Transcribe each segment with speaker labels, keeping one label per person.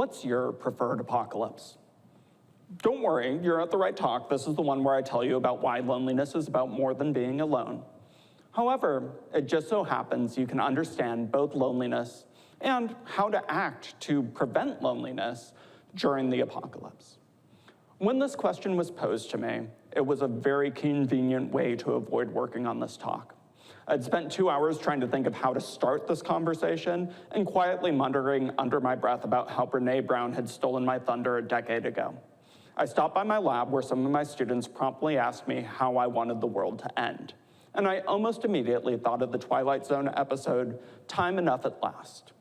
Speaker 1: What's your preferred apocalypse? Don't worry, you're at the right talk. This is the one where I tell you about why loneliness is about more than being alone. However, it just so happens you can understand both loneliness and how to act to prevent loneliness during the apocalypse. When this question was posed to me, it was a very convenient way to avoid working on this talk. I'd spent 2 hours trying to think of how to start this conversation and quietly muttering under my breath about how Brené Brown had stolen my thunder a decade ago. I stopped by my lab where some of my students promptly asked me how I wanted the world to end. And I almost immediately thought of the Twilight Zone episode, Time Enough at Last.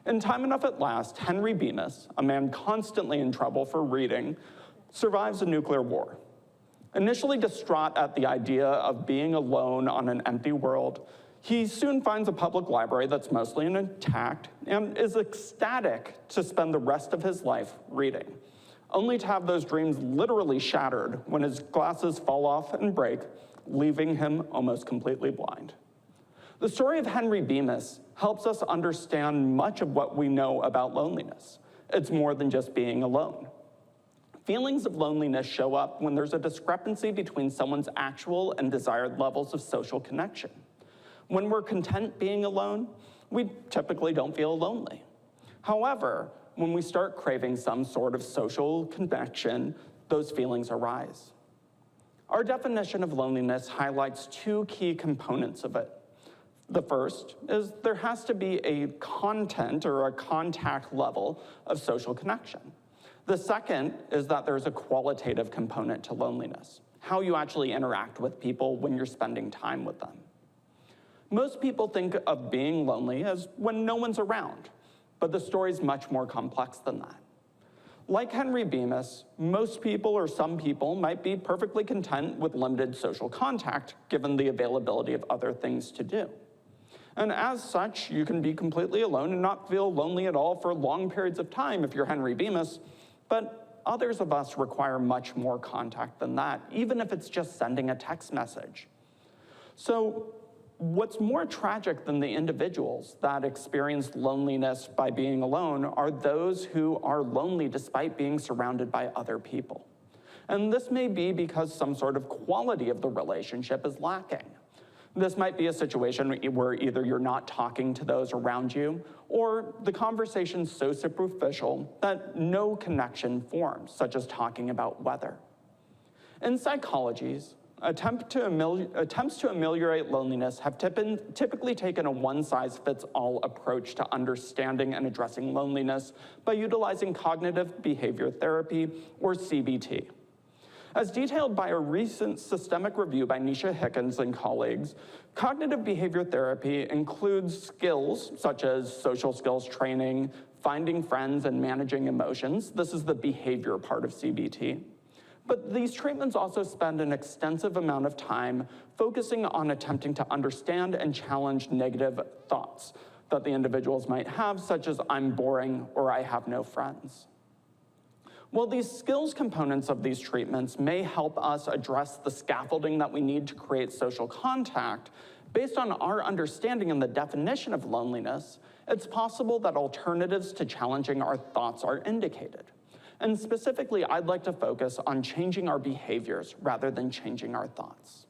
Speaker 1: In Time Enough at Last, Henry Bemis, a man constantly in trouble for reading, survives a nuclear war. Initially distraught at the idea of being alone on an empty world, he soon finds a public library that's mostly intact and is ecstatic to spend the rest of his life reading, only to have those dreams literally shattered when his glasses fall off and break, leaving him almost completely blind. The story of Henry Bemis helps us understand much of what we know about loneliness. It's more than just being alone. Feelings of loneliness show up when there's a discrepancy between someone's actual and desired levels of social connection. When we're content being alone, we typically don't feel lonely. However, when we start craving some sort of social connection, those feelings arise. Our definition of loneliness highlights two key components of it. The first is there has to be a content or a contact level of social connection. The second is that there's a qualitative component to loneliness, how you actually interact with people when you're spending time with them. Most people think of being lonely as when no one's around, but the story's much more complex than that. Like Henry Bemis, most people or some people might be perfectly content with limited social contact given the availability of other things to do. And as such, you can be completely alone and not feel lonely at all for long periods of time if you're Henry Bemis, but others of us require much more contact than that, even if it's just sending a text message. So what's more tragic than the individuals that experience loneliness by being alone are those who are lonely despite being surrounded by other people. And this may be because some sort of quality of the relationship is lacking. This might be a situation where either you're not talking to those around you, or the conversation's so superficial that no connection forms, such as talking about weather. In psychology, attempts to ameliorate loneliness have typically taken a one-size-fits-all approach to understanding and addressing loneliness by utilizing cognitive behavior therapy, or CBT. As detailed by a recent systemic review by Nisha Hickens and colleagues, cognitive behavior therapy includes skills such as social skills training, finding friends, and managing emotions. This is the behavior part of CBT. But these treatments also spend an extensive amount of time focusing on attempting to understand and challenge negative thoughts that the individuals might have, such as I'm boring or I have no friends. Well, these skills components of these treatments may help us address the scaffolding that we need to create social contact. Based on our understanding and the definition of loneliness, it's possible that alternatives to challenging our thoughts are indicated. And specifically, I'd like to focus on changing our behaviors rather than changing our thoughts.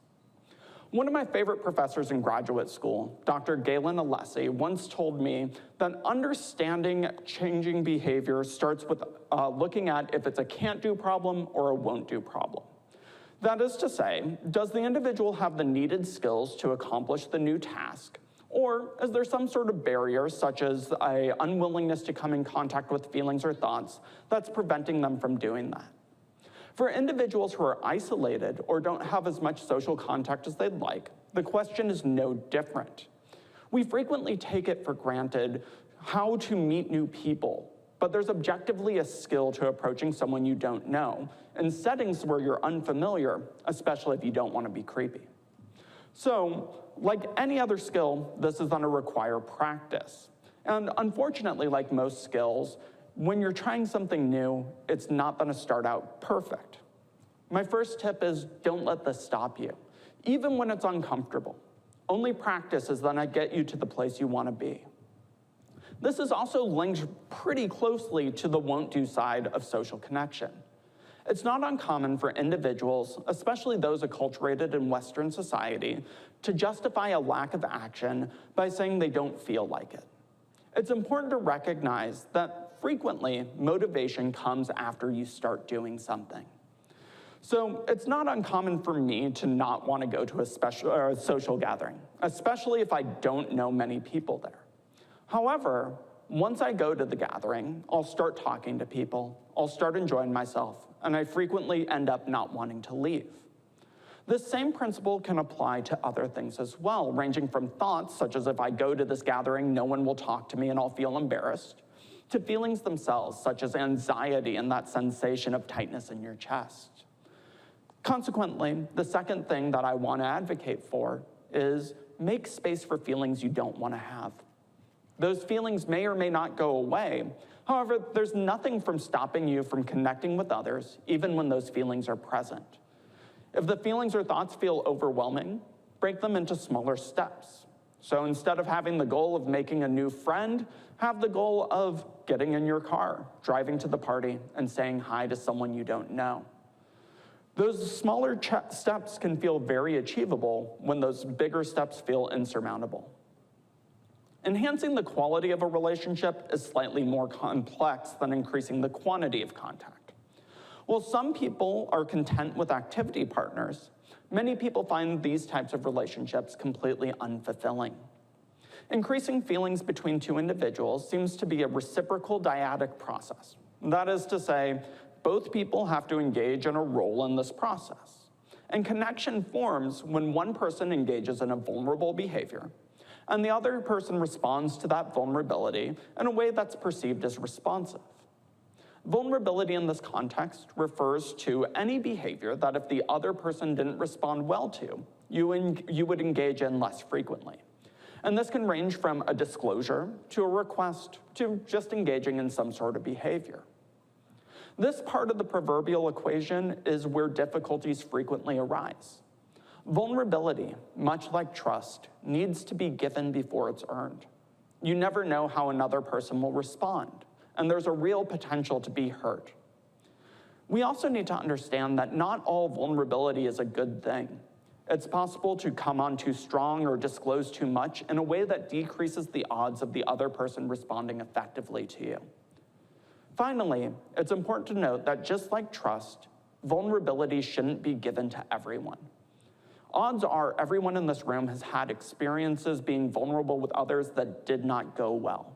Speaker 1: One of my favorite professors in graduate school, Dr. Galen Alessi, once told me that understanding changing behavior starts with looking at if it's a can't-do problem or a won't-do problem. That is to say, does the individual have the needed skills to accomplish the new task? Or is there some sort of barrier, such as an unwillingness to come in contact with feelings or thoughts, that's preventing them from doing that? For individuals who are isolated or don't have as much social contact as they'd like, the question is no different. We frequently take it for granted how to meet new people, but there's objectively a skill to approaching someone you don't know in settings where you're unfamiliar, especially if you don't want to be creepy. So, like any other skill, this is going to require practice. And unfortunately, like most skills, when you're trying something new, it's not going to start out perfect. My first tip is don't let this stop you, even when it's uncomfortable. Only practice is going to get you to the place you want to be. This is also linked pretty closely to the won't-do side of social connection. It's not uncommon for individuals, especially those acculturated in Western society, to justify a lack of action by saying they don't feel like it. It's important to recognize that frequently motivation comes after you start doing something. So it's not uncommon for me to not want to go to a social gathering, especially if I don't know many people there. However, once I go to the gathering, I'll start talking to people, I'll start enjoying myself, and I frequently end up not wanting to leave. This same principle can apply to other things as well, ranging from thoughts, such as if I go to this gathering, no one will talk to me and I'll feel embarrassed, to feelings themselves, such as anxiety and that sensation of tightness in your chest. Consequently, the second thing that I want to advocate for is make space for feelings you don't want to have. Those feelings may or may not go away. However, there's nothing from stopping you from connecting with others, even when those feelings are present. If the feelings or thoughts feel overwhelming, break them into smaller steps. So instead of having the goal of making a new friend, have the goal of getting in your car, driving to the party, and saying hi to someone you don't know. Those smaller steps can feel very achievable when those bigger steps feel insurmountable. Enhancing the quality of a relationship is slightly more complex than increasing the quantity of contact. While some people are content with activity partners, many people find these types of relationships completely unfulfilling. Increasing feelings between two individuals seems to be a reciprocal dyadic process. That is to say, both people have to engage in a role in this process. And connection forms when one person engages in a vulnerable behavior, and the other person responds to that vulnerability in a way that's perceived as responsive. Vulnerability in this context refers to any behavior that if the other person didn't respond well to, you would engage in less frequently. And this can range from a disclosure to a request to just engaging in some sort of behavior. This part of the proverbial equation is where difficulties frequently arise. Vulnerability, much like trust, needs to be given before it's earned. You never know how another person will respond, and there's a real potential to be hurt. We also need to understand that not all vulnerability is a good thing. It's possible to come on too strong or disclose too much in a way that decreases the odds of the other person responding effectively to you. Finally, it's important to note that just like trust, vulnerability shouldn't be given to everyone. Odds are everyone in this room has had experiences being vulnerable with others that did not go well.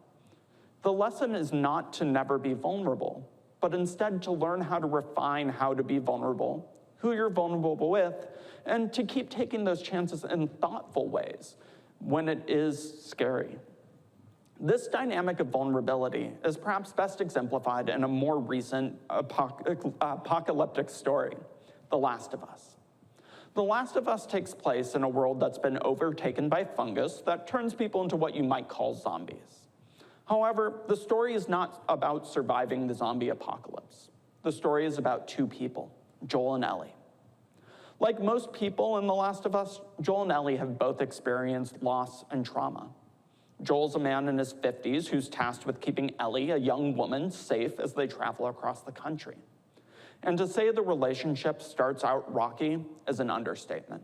Speaker 1: The lesson is not to never be vulnerable, but instead to learn how to refine how to be vulnerable, who you're vulnerable with, and to keep taking those chances in thoughtful ways when it is scary. This dynamic of vulnerability is perhaps best exemplified in a more recent apocalyptic story, The Last of Us. The Last of Us takes place in a world that's been overtaken by fungus that turns people into what you might call zombies. However, the story is not about surviving the zombie apocalypse. The story is about two people, Joel and Ellie. Like most people in The Last of Us, Joel and Ellie have both experienced loss and trauma. Joel's a man in his 50s who's tasked with keeping Ellie, a young woman, safe as they travel across the country. And to say the relationship starts out rocky is an understatement.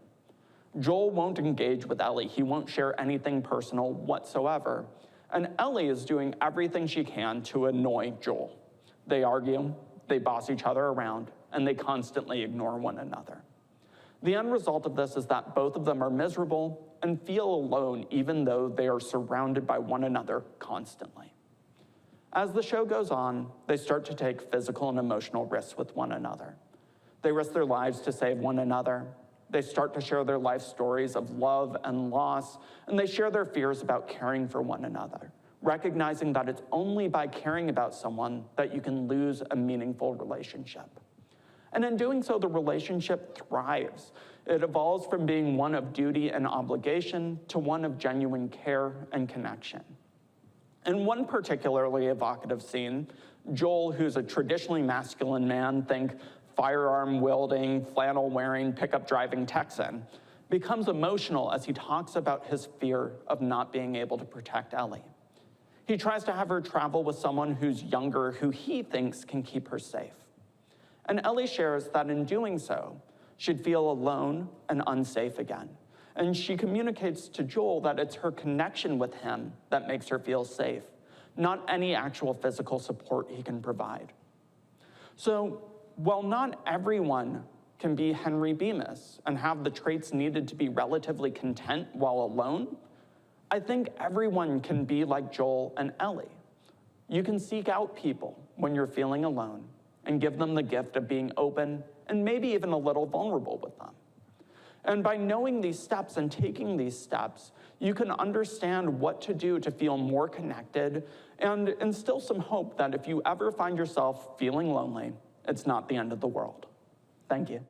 Speaker 1: Joel won't engage with Ellie. He won't share anything personal whatsoever. And Ellie is doing everything she can to annoy Joel. They argue, they boss each other around, and they constantly ignore one another. The end result of this is that both of them are miserable and feel alone even though they are surrounded by one another constantly. As the show goes on, they start to take physical and emotional risks with one another. They risk their lives to save one another. They start to share their life stories of love and loss, and they share their fears about caring for one another, recognizing that it's only by caring about someone that you can lose a meaningful relationship. And in doing so, the relationship thrives. It evolves from being one of duty and obligation to one of genuine care and connection. In one particularly evocative scene, Joel, who's a traditionally masculine man, think firearm-wielding, flannel-wearing, pickup-driving Texan, becomes emotional as he talks about his fear of not being able to protect Ellie. He tries to have her travel with someone who's younger, who he thinks can keep her safe. And Ellie shares that in doing so, she'd feel alone and unsafe again. And she communicates to Joel that it's her connection with him that makes her feel safe, not any actual physical support he can provide. So, while not everyone can be Henry Bemis and have the traits needed to be relatively content while alone, I think everyone can be like Joel and Ellie. You can seek out people when you're feeling alone and give them the gift of being open and maybe even a little vulnerable with them. And by knowing these steps and taking these steps, you can understand what to do to feel more connected and instill some hope that if you ever find yourself feeling lonely, it's not the end of the world. Thank you.